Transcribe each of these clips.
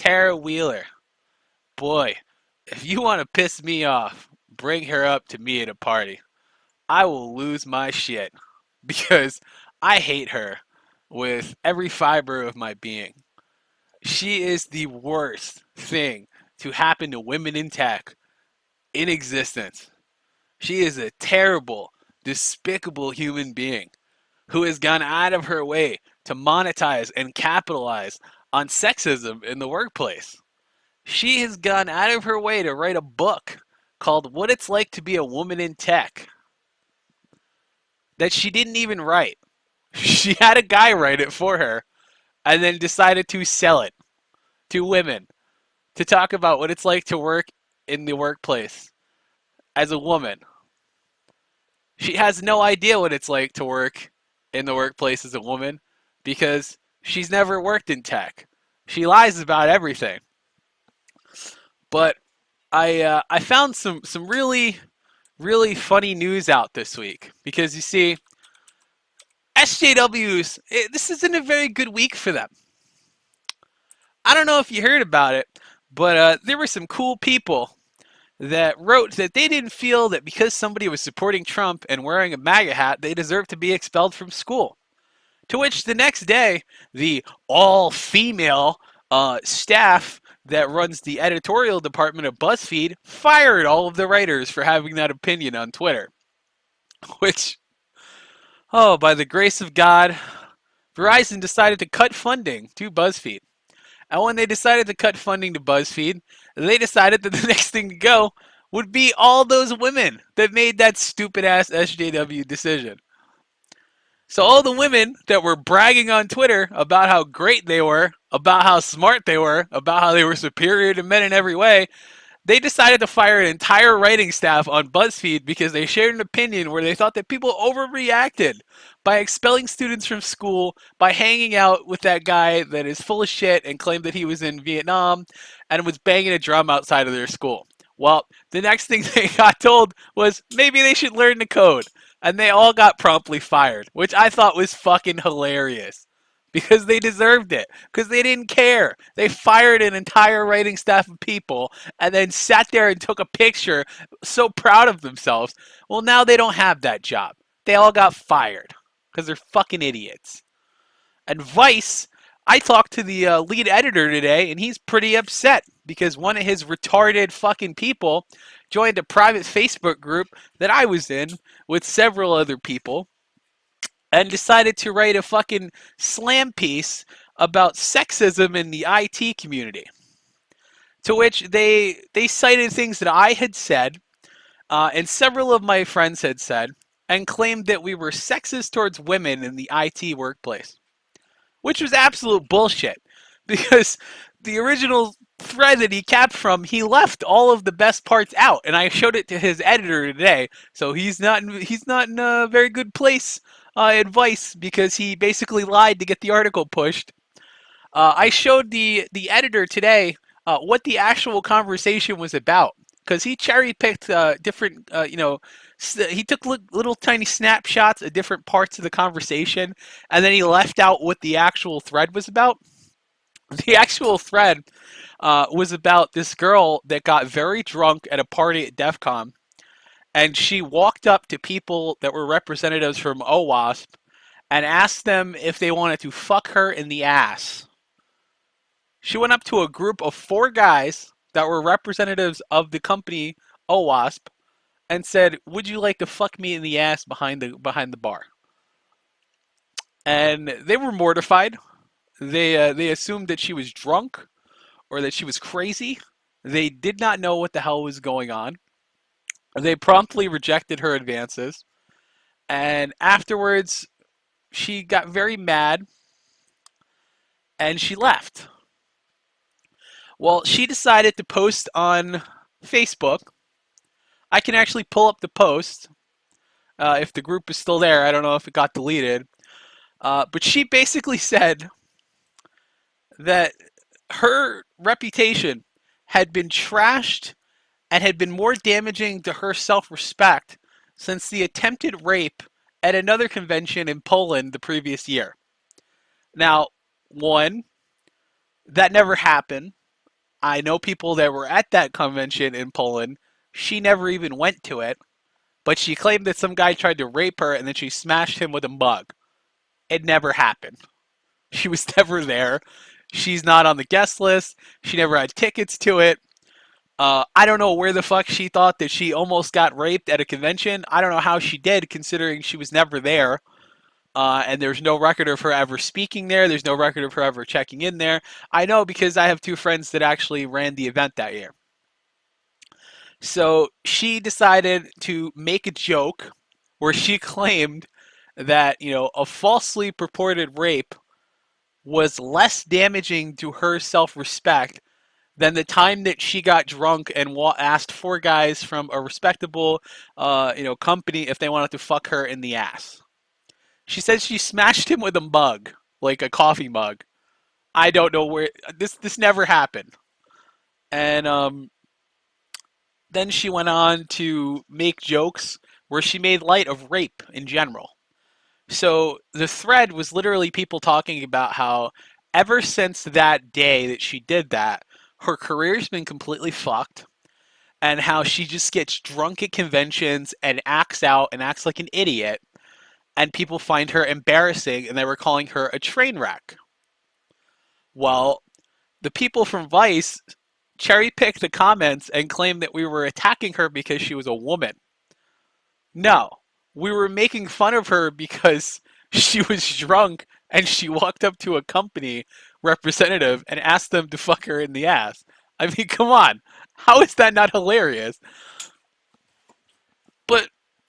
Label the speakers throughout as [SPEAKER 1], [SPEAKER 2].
[SPEAKER 1] Tarah Wheeler. Boy, if you want to piss me off, bring her up to me at a party. I will lose my shit because I hate her with every fiber of my being. She is the worst thing to happen to women in tech in existence. She is a terrible, despicable human being who has gone out of her way to monetize and capitalize on sexism in the workplace. She has gone out of her way to write a book called What It's Like to Be a Woman in Tech that she didn't even write. She had a guy write it for her and then decided to sell it to women to talk about what it's like to work in the workplace as a woman. She has no idea what it's like to work in the workplace as a woman because she's never worked in tech. She lies about everything. But I found some really funny news out this week because you see SJWs, this isn't a very good week for them. I don't know if you heard about it, but there were some cool people that wrote that they didn't feel that because somebody was supporting Trump and wearing a MAGA hat, they deserved to be expelled from school. To which the next day, the all female staff that runs the editorial department of BuzzFeed fired all of the writers for having that opinion on Twitter. Which, oh, by the grace of God, Verizon decided to cut funding to BuzzFeed. And when they decided to cut funding to BuzzFeed, they decided that the next thing to go would be all those women that made that stupid ass SJW decision. So all the women that were bragging on Twitter about how great they were, about how smart they were, about how they were superior to men in every way, they decided to fire an entire writing staff on BuzzFeed because they shared an opinion where they thought that people overreacted by expelling students from school, by hanging out with that guy that is full of shit and claimed that he was in Vietnam and was banging a drum outside of their school. Well, the next thing they got told was maybe they should learn the code. And they all got promptly fired, which I thought was fucking hilarious. Because they deserved it. Because they didn't care. They fired an entire writing staff of people and then sat there and took a picture so proud of themselves. Well, now they don't have that job. They all got fired. Because they're fucking idiots. And Vice, I talked to the lead editor today, and he's pretty upset because one of his retarded fucking people joined a private Facebook group that I was in with several other people and decided to write a fucking slam piece about sexism in the IT community. To which they cited things that I had said and several of my friends had said and claimed that we were sexist towards women in the IT workplace, which was absolute bullshit because the original thread that he capped from, he left all of the best parts out, and I showed it to his editor today. So he's not in a very good place advice because he basically lied to get the article pushed. I showed the editor today what the actual conversation was about because he cherry picked different he took little tiny snapshots of different parts of the conversation and then he left out what the actual thread was about. The actual thread was about this girl that got very drunk at a party at DEF CON, and she walked up to people that were representatives from OWASP and asked them if they wanted to fuck her in the ass. She went up to a group of 4 guys that were representatives of the company OWASP and said, "Would you like to fuck me in the ass behind the bar?" And they were mortified. They assumed that she was drunk or that she was crazy. They did not know what the hell was going on. They promptly rejected her advances. And afterwards, she got very mad and she left. Well, she decided to post on Facebook. I can actually pull up the post if the group is still there. I don't know if it got deleted. But she basically said that her reputation had been trashed and had been more damaging to her self-respect since the attempted rape at another convention in Poland the previous year. Now, one, that never happened. I know people that were at that convention in Poland. She never even went to it, but she claimed that some guy tried to rape her and then she smashed him with a mug. It never happened. She was never there. She's not on the guest list. She never had tickets to it. I don't know where the fuck she thought that she almost got raped at a convention. I don't know how she did, considering she was never there. And there's no record of her ever speaking there. There's no record of her ever checking in there. I know because I have two friends that actually ran the event that year. So she decided to make a joke where she claimed that, a falsely purported rape was less damaging to her self respect than the time that she got drunk and asked four guys from a respectable, company if they wanted to fuck her in the ass. She said she smashed him with a mug, like a coffee mug. I don't know where this never happened. And then she went on to make jokes where she made light of rape in general. So the thread was literally people talking about how ever since that day that she did that, her career's been completely fucked, and how she just gets drunk at conventions and acts out and acts like an idiot, and people find her embarrassing and they were calling her a train wreck. Well, the people from Vice cherry picked the comments and claimed that we were attacking her because she was a woman. No, we were making fun of her because she was drunk and she walked up to a company representative and asked them to fuck her in the ass. I mean, come on. How is that not hilarious? But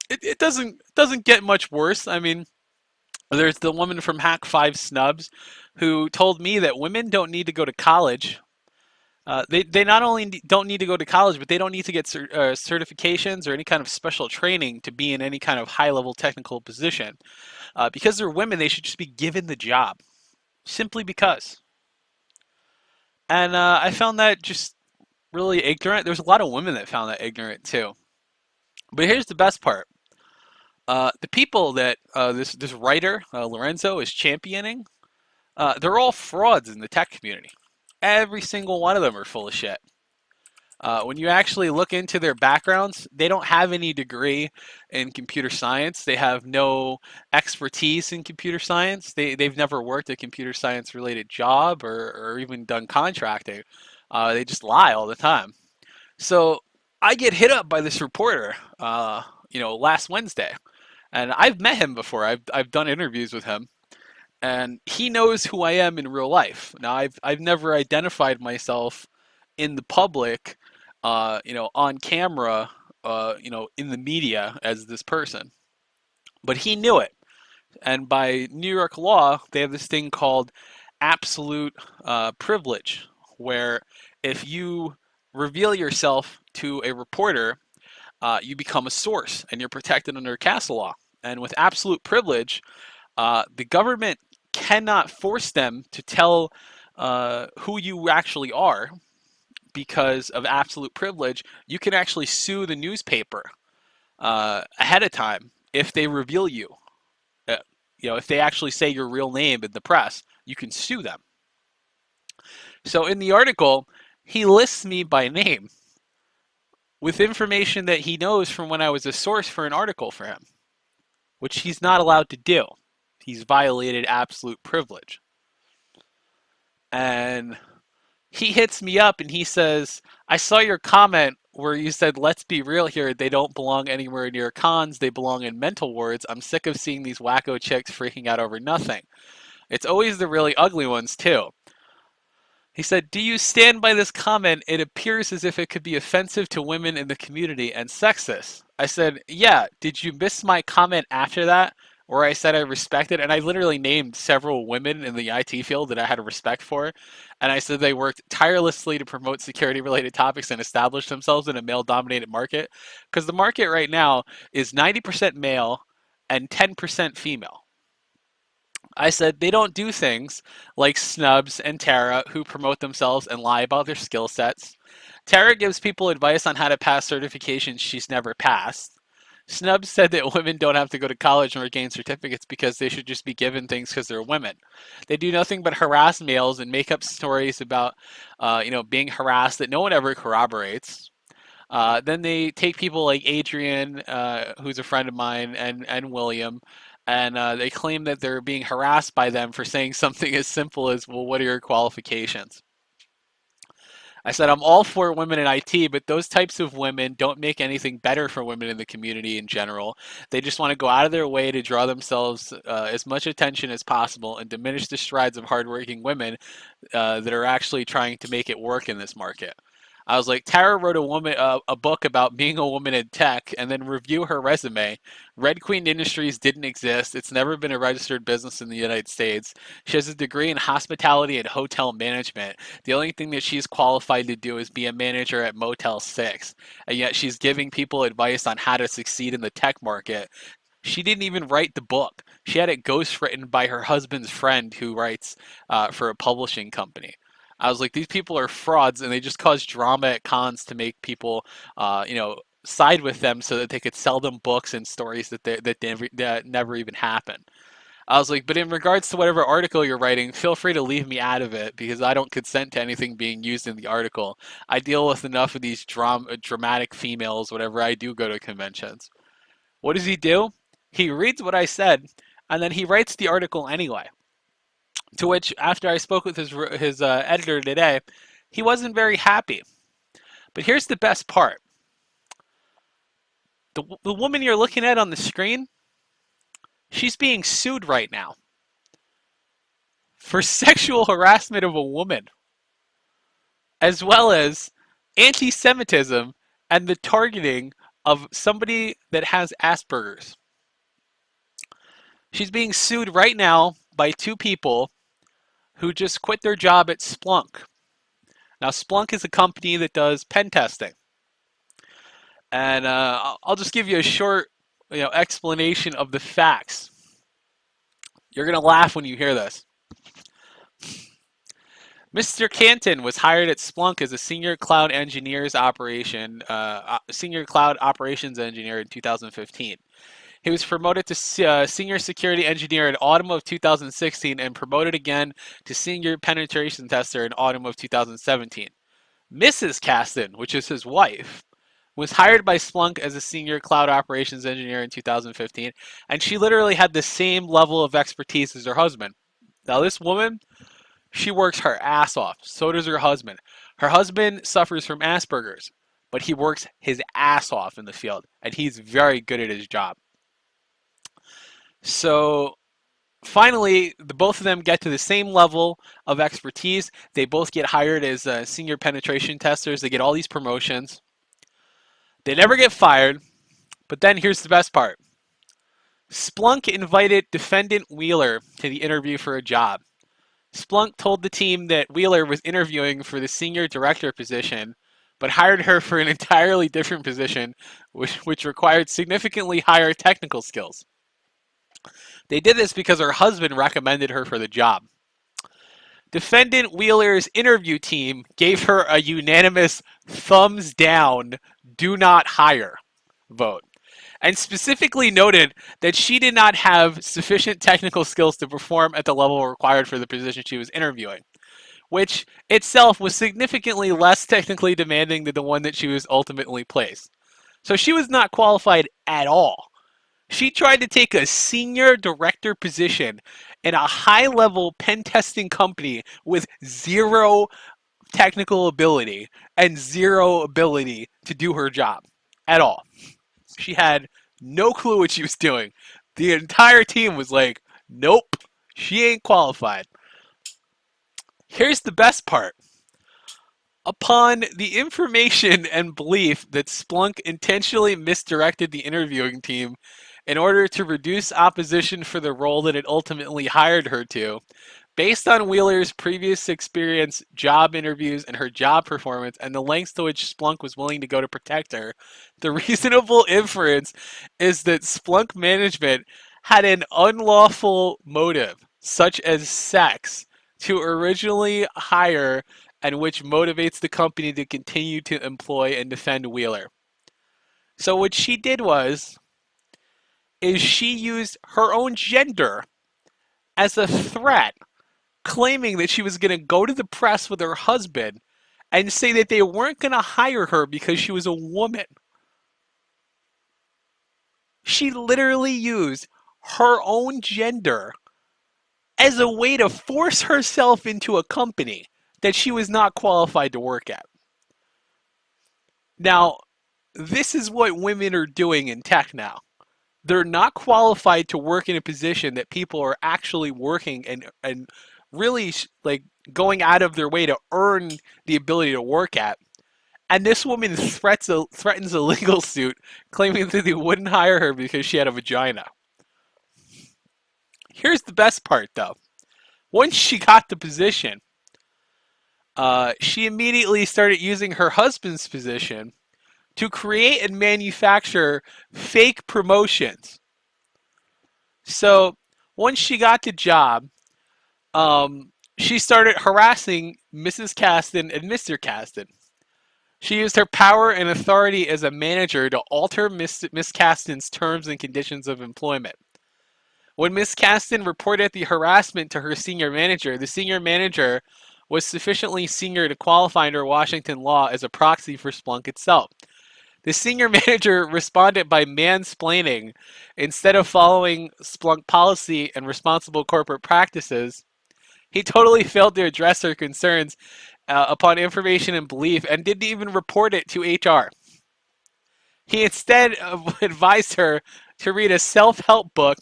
[SPEAKER 1] it doesn't get much worse. I mean, there's the woman from Hack 5 Snubs who told me that women don't need to go to college. They not only don't need to go to college, but they don't need to get certifications or any kind of special training to be in any kind of high level technical position. Because they're women, they should just be given the job. Simply because. And I found that just really ignorant. There's a lot of women that found that ignorant too. But here's the best part. The people that this writer, Lorenzo, is championing, they're all frauds in the tech community. Every single one of them are full of shit. When you actually look into their backgrounds, they don't have any degree in computer science. They have no expertise in computer science. They've never worked a computer science related job or even done contracting. They just lie all the time. So I get hit up by this reporter, last Wednesday. And I've met him before. I've done interviews with him, and he knows who I am in real life. Now I've never identified myself in the public, on camera, in the media as this person. But he knew it. And by New York law, they have this thing called absolute privilege, where if you reveal yourself to a reporter, you become a source and you're protected under castle law. And with absolute privilege, the government cannot force them to tell who you actually are because of absolute privilege. You can actually sue the newspaper ahead of time if they reveal you. Uh, if they actually say your real name in the press, you can sue them. So in the article, he lists me by name with information that he knows from when I was a source for an article for him, which he's not allowed to do. He's violated absolute privilege. And he hits me up and he says, I saw your comment where you said, let's be real here. They don't belong anywhere near cons. They belong in mental wards. I'm sick of seeing these wacko chicks freaking out over nothing. It's always the really ugly ones, too. He said, do you stand by this comment? It appears as if it could be offensive to women in the community and sexist. I said, yeah, did you miss my comment after that? Where I said I respected, and I literally named several women in the IT field that I had a respect for. And I said they worked tirelessly to promote security related topics and establish themselves in a male dominated market. Because the market right now is 90% male and 10% female. I said they don't do things like Snubs and Tara, who promote themselves and lie about their skill sets. Tara gives people advice on how to pass certifications she's never passed. Snubs said that women don't have to go to college nor gain certificates because they should just be given things because they're women. They do nothing but harass males and make up stories about, being harassed that no one ever corroborates. Then they take people like Adrian, who's a friend of mine, and William, and they claim that they're being harassed by them for saying something as simple as, well, what are your qualifications? I said, I'm all for women in IT, but those types of women don't make anything better for women in the community in general. They just want to go out of their way to draw themselves as much attention as possible and diminish the strides of hardworking women that are actually trying to make it work in this market. I was like, Tara wrote a book about being a woman in tech, and then review her resume. Red Queen Industries didn't exist. It's never been a registered business in the United States. She has a degree in hospitality and hotel management. The only thing that she's qualified to do is be a manager at Motel 6. And yet she's giving people advice on how to succeed in the tech market. She didn't even write the book. She had it ghostwritten by her husband's friend who writes for a publishing company. I was like, these people are frauds, and they just cause drama at cons to make people, side with them so that they could sell them books and stories that never even happened. I was like, but in regards to whatever article you're writing, feel free to leave me out of it because I don't consent to anything being used in the article. I deal with enough of these dramatic females whenever I do go to conventions. What does he do? He reads what I said, and then he writes the article anyway. To which, after I spoke with his editor today, he wasn't very happy. But here's the best part: the woman you're looking at on the screen, she's being sued right now for sexual harassment of a woman, as well as anti-Semitism and the targeting of somebody that has Asperger's. She's being sued right now by two people who just quit their job at Splunk. Now, Splunk is a company that does pen testing, and I'll just give you a short, explanation of the facts. You're gonna laugh when you hear this. Mr. Canton was hired at Splunk as a senior cloud operations engineer in 2015. He was promoted to senior security engineer in autumn of 2016 and promoted again to senior penetration tester in autumn of 2017. Mrs. Caston, which is his wife, was hired by Splunk as a senior cloud operations engineer in 2015, and she literally had the same level of expertise as her husband. Now, this woman, she works her ass off. So does her husband. Her husband suffers from Asperger's, but he works his ass off in the field, and he's very good at his job. So finally, the both of them get to the same level of expertise. They both get hired as senior penetration testers. They get all these promotions. They never get fired. But then here's the best part: Splunk invited defendant Wheeler to the interview for a job. Splunk told the team that Wheeler was interviewing for the senior director position, but hired her for an entirely different position, which required significantly higher technical skills. They did this because her husband recommended her for the job. Defendant Wheeler's interview team gave her a unanimous thumbs down, do not hire vote, and specifically noted that she did not have sufficient technical skills to perform at the level required for the position she was interviewing, which itself was significantly less technically demanding than the one that she was ultimately placed. So she was not qualified at all. She tried to take a senior director position in a high level pen testing company with zero technical ability and zero ability to do her job at all. She had no clue what she was doing. The entire team was like, nope, she ain't qualified. Here's the best part. Upon the information and belief that Splunk intentionally misdirected the interviewing team in order to reduce opposition for the role that it ultimately hired her to, based on Wheeler's previous experience, job interviews, and her job performance, and the lengths to which Splunk was willing to go to protect her, the reasonable inference is that Splunk management had an unlawful motive, such as sex, to originally hire, and which motivates the company to continue to employ and defend Wheeler. So what she did was is she used her own gender as a threat, claiming that she was going to go to the press with her husband and say that they weren't going to hire her because she was a woman. She literally used her own gender as a way to force herself into a company that she was not qualified to work at. Now, this is what women are doing in tech now. They're not qualified to work in a position that people are actually working and really like going out of their way to earn the ability to work at. And this woman threatens a legal suit claiming that they wouldn't hire her because she had a vagina. Here's the best part though. Once she got the position, she immediately started using her husband's position to create and manufacture fake promotions. So once she got the job, she started harassing Mrs. Caston and Mr. Caston. She used her power and authority as a manager to alter Miss Caston's terms and conditions of employment. When Miss Caston reported the harassment to her senior manager, the senior manager was sufficiently senior to qualify under Washington law as a proxy for Splunk itself. The senior manager responded by mansplaining instead of following Splunk policy and responsible corporate practices. He totally failed to address her concerns upon information and belief and didn't even report it to HR. He instead advised her to read a self-help book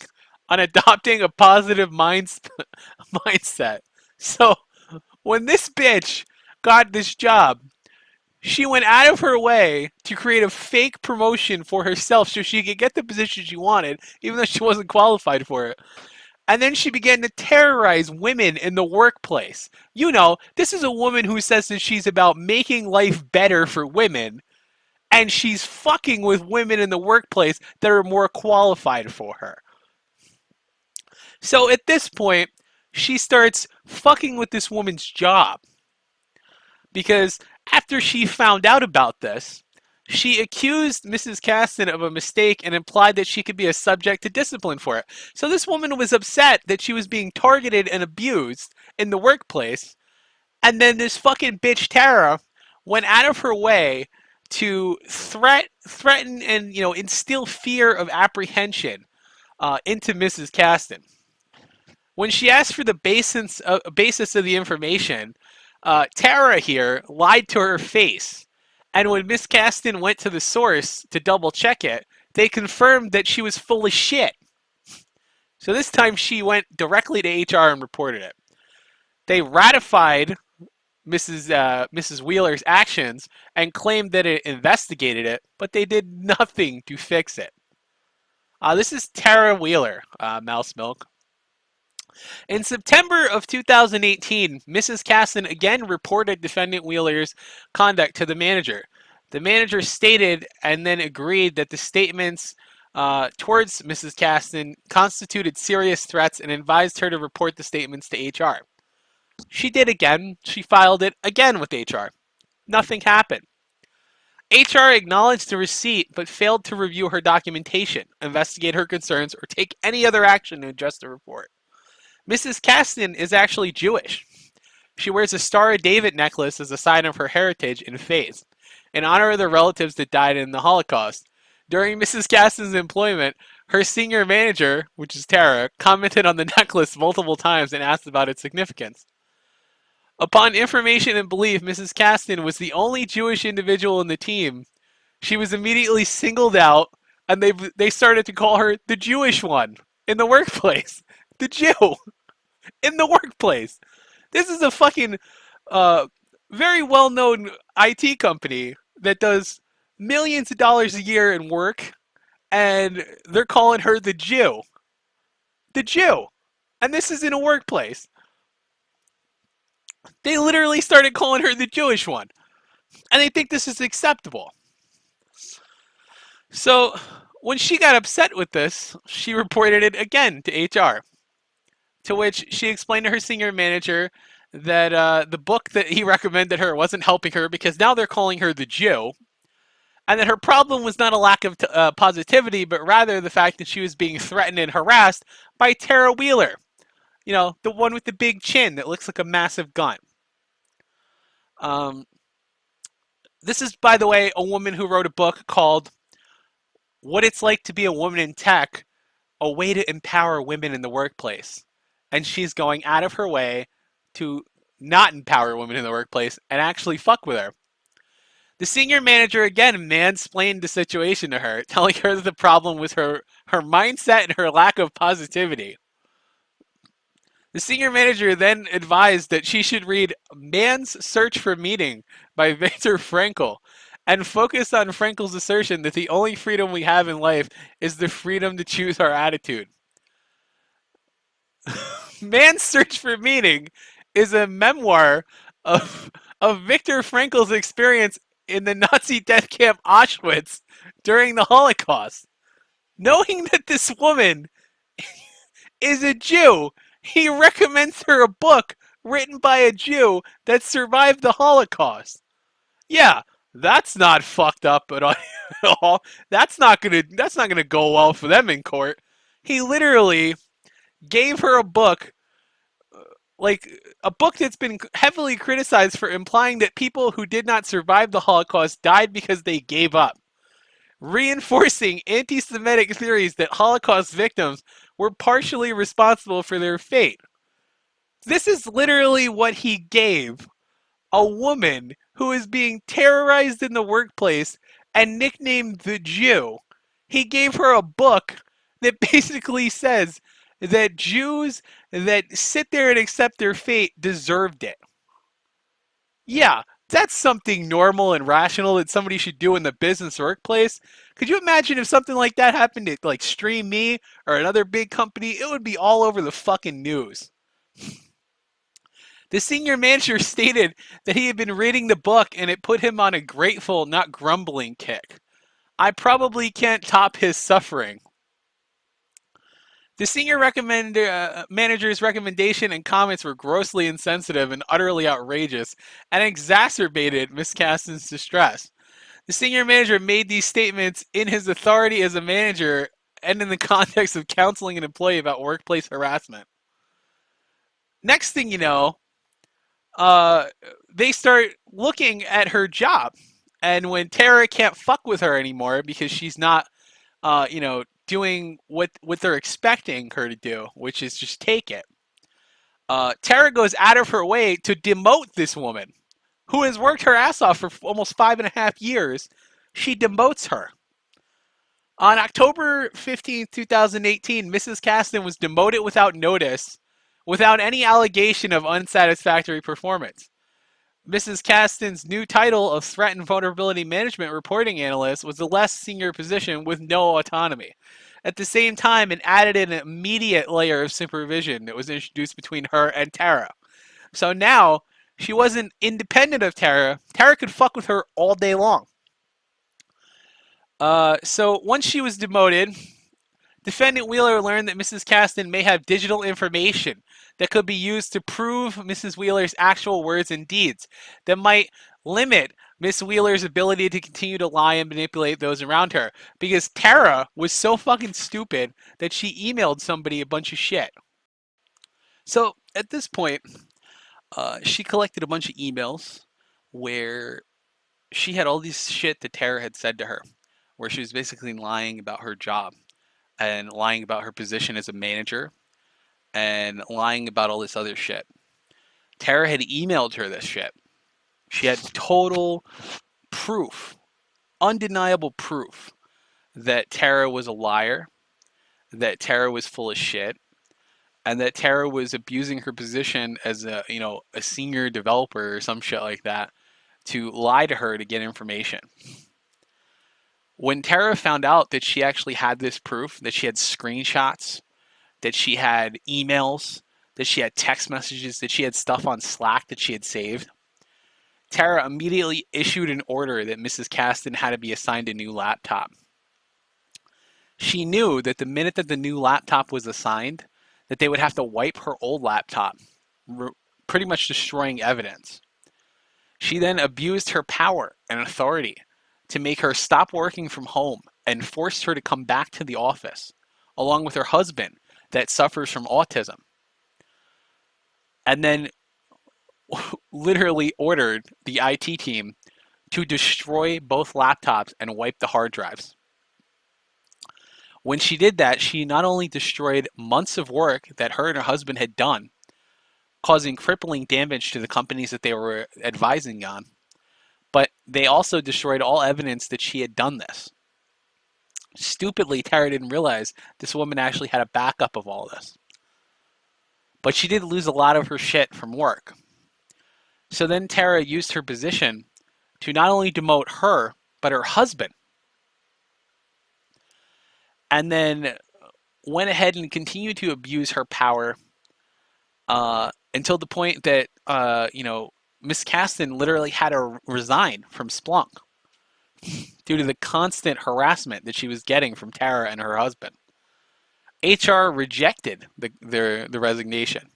[SPEAKER 1] on adopting a positive mindset. So when this bitch got this job, she went out of her way to create a fake promotion for herself so she could get the position she wanted, even though she wasn't qualified for it. And then she began to terrorize women in the workplace. You know, this is a woman who says that she's about making life better for women, and she's fucking with women in the workplace that are more qualified for her. So at this point, she starts fucking with this woman's job. Because after she found out about this, she accused Mrs. Caston of a mistake and implied that she could be a subject to discipline for it. So this woman was upset that she was being targeted and abused in the workplace. And then this fucking bitch Tara went out of her way to threaten and instill fear of apprehension into Mrs. Caston. When she asked for the basis of the information, Tara here lied to her face. And when Miss Caston went to the source to double check it, they confirmed that she was full of shit. So this time she went directly to HR and reported it. They ratified Mrs. Wheeler's actions and claimed that it investigated it, but they did nothing to fix it. This is Tarah Wheeler, Mouse Milk. In September of 2018, Mrs. Caston again reported defendant Wheeler's conduct to the manager. The manager stated and then agreed that the statements towards Mrs. Caston constituted serious threats and advised her to report the statements to HR. She did again. She filed it again with HR. Nothing happened. HR acknowledged the receipt but failed to review her documentation, investigate her concerns, or take any other action to address the report. Mrs. Caston is actually Jewish. She wears a Star of David necklace as a sign of her heritage and faith, in honor of the relatives that died in the Holocaust. During Mrs. Caston's employment, her senior manager, which is Tara, commented on the necklace multiple times and asked about its significance. Upon information and belief, Mrs. Caston was the only Jewish individual in the team. She was immediately singled out, and they started to call her the Jewish one in the workplace. The Jew in the workplace. This is a fucking very well-known IT company that does millions of dollars a year in work, and they're calling her the Jew. The Jew. And this is in a workplace. They literally started calling her the Jewish one. And they think this is acceptable. So when she got upset with this, she reported it again to HR. To which she explained to her senior manager that the book that he recommended her wasn't helping her because now they're calling her the Jew. and that her problem was not a lack of positivity, but rather the fact that she was being threatened and harassed by Tarah Wheeler, the one with the big chin that looks like a massive gun. Um, this is, by the way, a woman who wrote a book called What It's Like to Be a Woman in Tech, a way to empower women in the workplace. And she's going out of her way to not empower women in the workplace and actually fuck with her. The senior manager again mansplained the situation to her, telling her that the problem was her mindset and her lack of positivity. The senior manager then advised that she should read Man's Search for Meaning by Viktor Frankl and focus on Frankl's assertion that the only freedom we have in life is the freedom to choose our attitude. Man's Search for Meaning is a memoir of, of Viktor Frankl's experience in the Nazi death camp Auschwitz during the Holocaust. Knowing that this woman is a Jew, he recommends her a book written by a Jew that survived the Holocaust. Yeah, that's not fucked up at all. That's not gonna go well for them in court. He literally gave her a book, like a book that's been heavily criticized for implying that people who did not survive the Holocaust died because they gave up, reinforcing anti Semitic theories that Holocaust victims were partially responsible for their fate. This is literally what he gave a woman who is being terrorized in the workplace and nicknamed the Jew. He gave her a book that basically says that Jews that sit there and accept their fate deserved it. Yeah, that's something normal and rational that somebody should do in the business workplace. Could you imagine if something like that happened at like Stream Me or another big company? It would be all over the fucking news. The senior manager stated that he had been reading the book and it put him on a grateful, not grumbling kick. I probably can't top his suffering. The senior manager's recommendation and comments were grossly insensitive and utterly outrageous and exacerbated Miss Caston's distress. The senior manager made these statements in his authority as a manager and in the context of counseling an employee about workplace harassment. Next thing you know, uh, they start looking at her job. And when Tara can't fuck with her anymore because she's not, doing what they're expecting her to do, which is just take it, Tara goes out of her way to demote this woman who has worked her ass off for almost 5.5 years. She demotes her. On October 15th, 2018, Mrs. Caston was demoted without notice, without any allegation of unsatisfactory performance. Mrs. Caston's new title of Threat and Vulnerability Management Reporting Analyst was a less senior position with no autonomy. At the same time, it added an immediate layer of supervision that was introduced between her and Tara. So now, she wasn't independent of Tara. Tara could fuck with her all day long. So once she was demoted, Defendant Wheeler learned that Mrs. Caston may have digital information that could be used to prove Mrs. Wheeler's actual words and deeds that might limit Miss Wheeler's ability to continue to lie and manipulate those around her. Because Tara was so fucking stupid that she emailed somebody a bunch of shit. So at this point, she collected a bunch of emails where she had all these shit that Tara had said to her, where she was basically lying about her job and lying about her position as a manager and lying about all this other shit. Tara had emailed her this shit. She had total proof, undeniable proof that Tara was a liar, that Tara was full of shit, and that Tara was abusing her position as a senior developer or some shit like that to lie to her to get information. When Tara found out that she actually had this proof, that she had screenshots, that she had emails, that she had text messages, that she had stuff on Slack that she had saved, Tara immediately issued an order that Mrs. Caston had to be assigned a new laptop. She knew that the minute that the new laptop was assigned, that they would have to wipe her old laptop, pretty much destroying evidence. She then abused her power and authority to make her stop working from home and forced her to come back to the office, along with her husband that suffers from autism. And then literally ordered the IT team to destroy both laptops and wipe the hard drives. When she did that, she not only destroyed months of work that her and her husband had done, causing crippling damage to the companies that they were advising on, but they also destroyed all evidence that she had done this. Stupidly, Tara didn't realize this woman actually had a backup of all this. But she did lose a lot of her shit from work. So then Tara used her position to not only demote her, but her husband. And then went ahead and continued to abuse her power until the point that, Miss Caston literally had to resign from Splunk due to the constant harassment that she was getting from Tara and her husband. HR rejected the resignation.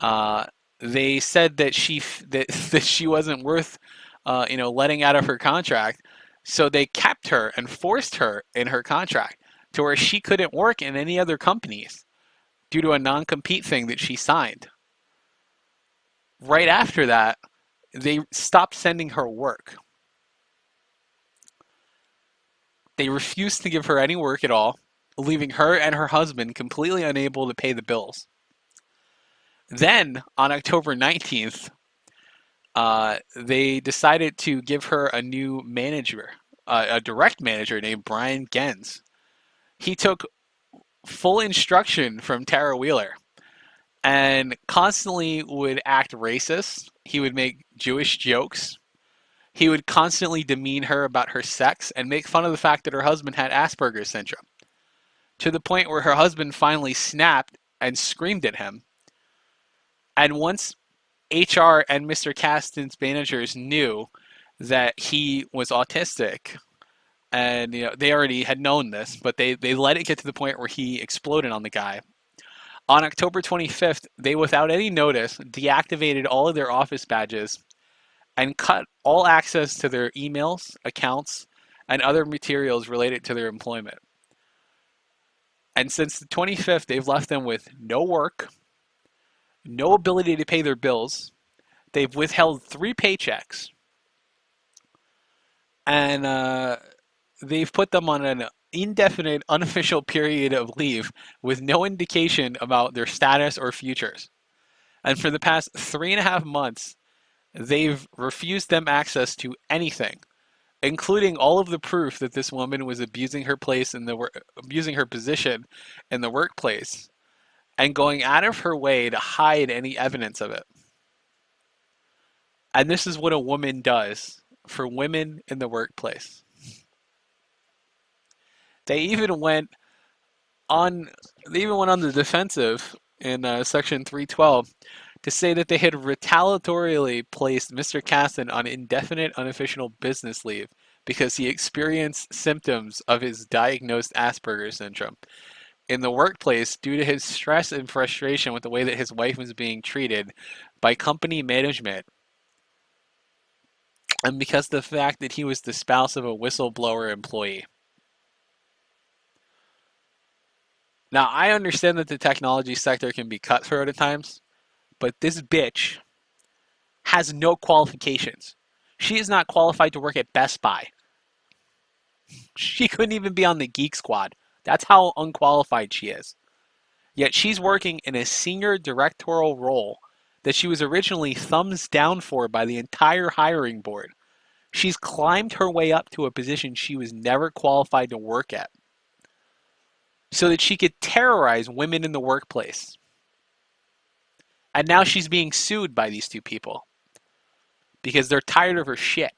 [SPEAKER 1] Uh, they said that that she wasn't worth, letting out of her contract, so they kept her and forced her in her contract to where she couldn't work in any other companies due to a non-compete thing that she signed. Right after that, they stopped sending her work. They refused to give her any work at all, leaving her and her husband completely unable to pay the bills. Then, on October 19th, they decided to give her a new manager, a direct manager named Brian Gens. He took full instruction from Tarah Wheeler and constantly would act racist. He would make Jewish jokes. He would constantly demean her about her sex and make fun of the fact that her husband had Asperger's syndrome, to the point where her husband finally snapped and screamed at him. And once HR and Mr. Caston's managers knew that he was autistic, and they already had known this, but they let it get to the point where he exploded on the guy. On October 25th, they, without any notice, deactivated all of their office badges and cut all access to their emails, accounts, and other materials related to their employment. And since the 25th, they've left them with no work, no ability to pay their bills. They've withheld 3 paychecks, and they've put them on an indefinite, unofficial period of leave with no indication about their status or futures. And for the past 3.5 months, they've refused them access to anything, including all of the proof that this woman was abusing her abusing her position in the workplace, and going out of her way to hide any evidence of it. And this is what a woman does for women in the workplace. They even went on. They even went on the defensive in Section 312 to say that they had retaliatorily placed Mr. Caston on indefinite unofficial business leave because he experienced symptoms of his diagnosed Asperger's syndrome in the workplace due to his stress and frustration with the way that his wife was being treated by company management, and because of the fact that he was the spouse of a whistleblower employee. Now, I understand that the technology sector can be cutthroat at times, but this bitch has no qualifications. She is not qualified to work at Best Buy. She couldn't even be on the Geek Squad. That's how unqualified she is. Yet she's working in a senior directorial role that she was originally thumbs down for by the entire hiring board. She's climbed her way up to a position she was never qualified to work at, so that she could terrorize women in the workplace. And now she's being sued by these 2 people because they're tired of her shit.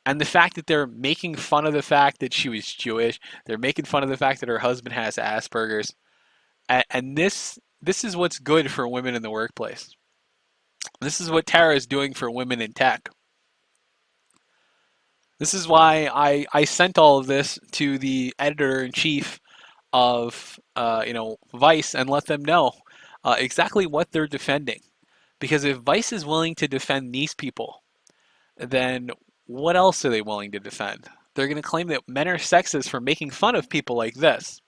[SPEAKER 1] And the fact that they're making fun of the fact that she was Jewish, they're making fun of the fact that her husband has Asperger's, and this is what's good for women in the workplace. This is what Tara is doing for women in tech. This is why I sent all of this to the editor-in-chief of Vice and let them know exactly what they're defending. Because if Vice is willing to defend these people, then what else are they willing to defend? They're going to claim that men are sexist for making fun of people like this,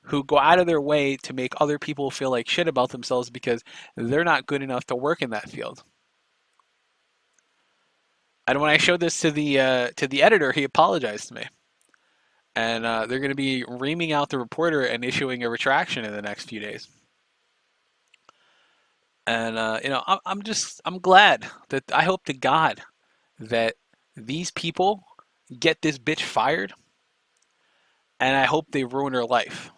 [SPEAKER 1] who go out of their way to make other people feel like shit about themselves because they're not good enough to work in that field. And when I showed this to the editor, he apologized to me, and they're going to be reaming out the reporter and issuing a retraction in the next few days. And I'm glad that I hope to God that these people get this bitch fired, and I hope they ruin her life.